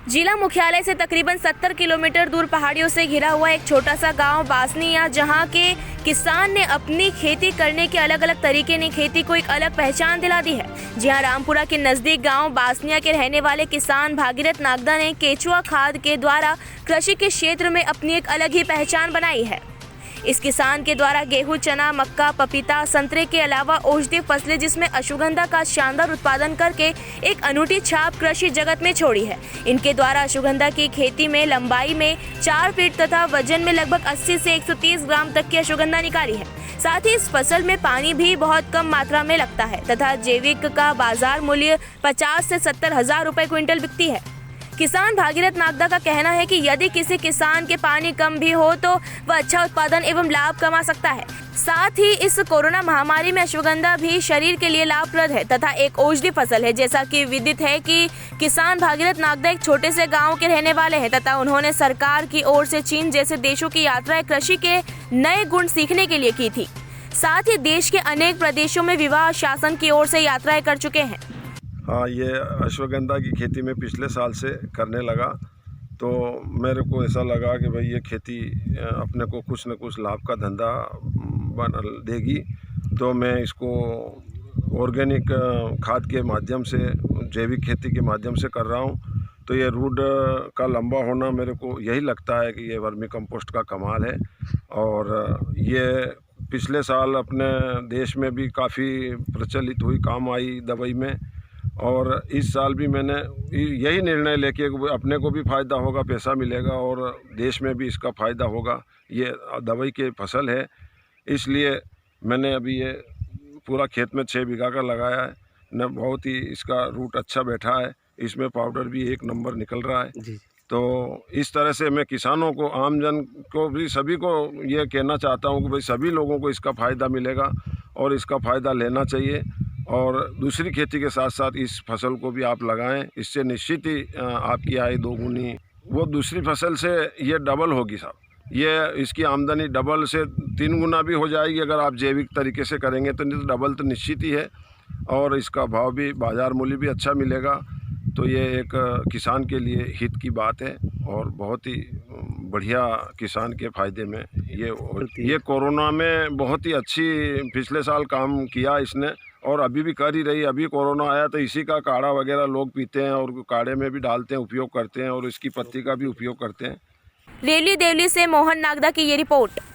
जिला मुख्यालय से तकरीबन 70 किलोमीटर दूर पहाड़ियों से घिरा हुआ एक छोटा सा गांव बासनिया, जहां के किसान ने अपनी खेती करने के अलग अलग तरीके ने खेती को एक अलग पहचान दिला दी है। जी हां, रामपुरा के नजदीक गांव बासनिया के रहने वाले किसान भागीरथ नागदा ने केचुआ खाद के द्वारा कृषि के क्षेत्र में अपनी एक अलग ही पहचान बनाई है। इस किसान के द्वारा गेहूं, चना, मक्का, पपीता, संतरे के अलावा औषधीय फसलें जिसमें अश्वगंधा का शानदार उत्पादन करके एक अनूठी छाप कृषि जगत में छोड़ी है। इनके द्वारा अश्वगंधा की खेती में लंबाई में 4 फीट तथा वजन में लगभग 80 से 130 ग्राम तक की अश्वगंधा निकाली है। साथ ही इस फसल में पानी भी बहुत कम मात्रा में लगता है तथा जैविक का बाजार मूल्य 50 से 70 हजार रुपए क्विंटल बिकती है। किसान भागीरथ नागदा का कहना है कि यदि किसी किसान के पानी कम भी हो तो वह अच्छा उत्पादन एवं लाभ कमा सकता है। साथ ही इस कोरोना महामारी में अश्वगंधा भी शरीर के लिए लाभप्रद है तथा एक औषधि फसल है। जैसा कि विदित है कि किसान भागीरथ नागदा एक छोटे से गांव के रहने वाले हैं तथा उन्होंने सरकार की ओर से चीन जैसे देशों की यात्राएं कृषि के नए गुण सीखने के लिए की थी। साथ ही देश के अनेक प्रदेशों में विवाह शासन की ओर से यात्राएं कर चुके हैं। हाँ, ये अश्वगंधा की खेती में पिछले साल से करने लगा तो मेरे को ऐसा लगा कि भाई ये खेती अपने को कुछ न कुछ लाभ का धंधा बन देगी, तो मैं इसको ऑर्गेनिक खाद के माध्यम से, जैविक खेती के माध्यम से कर रहा हूँ। तो ये रूट का लंबा होना मेरे को यही लगता है कि ये वर्मी कंपोस्ट का कमाल है। और ये पिछले साल अपने देश में भी काफ़ी प्रचलित हुई, काम आई दवाई में। और इस साल भी मैंने यही निर्णय लेके अपने को भी फ़ायदा होगा, पैसा मिलेगा और देश में भी इसका फ़ायदा होगा। ये दवाई की फसल है, इसलिए मैंने अभी ये पूरा खेत में 6 बीघा का लगाया है न। बहुत ही इसका रूट अच्छा बैठा है, इसमें पाउडर भी 1 नंबर निकल रहा है जी। तो इस तरह से मैं किसानों को, आम जन को भी, सभी को ये कहना चाहता हूँ कि भाई सभी लोगों को इसका फ़ायदा मिलेगा और इसका फ़ायदा लेना चाहिए। और दूसरी खेती के साथ साथ इस फसल को भी आप लगाएं, इससे निश्चित ही आपकी आय दोगुनी, वो दूसरी फसल से ये डबल होगी साहब। ये इसकी आमदनी डबल से 3 गुना भी हो जाएगी अगर आप जैविक तरीके से करेंगे, तो नहीं तो डबल तो निश्चित ही है। और इसका भाव भी, बाज़ार मूल्य भी अच्छा मिलेगा। तो ये एक किसान के लिए हित की बात है और बहुत ही बढ़िया किसान के फ़ायदे में ये कोरोना में बहुत ही अच्छी पिछले साल काम किया इसने और अभी भी कर ही रही। अभी कोरोना आया तो इसी का काढ़ा वगैरह लोग पीते हैं और काढ़े में भी डालते हैं, उपयोग करते हैं और इसकी पत्ती का भी उपयोग करते हैं। रेली देवली से मोहन नागदा की ये रिपोर्ट।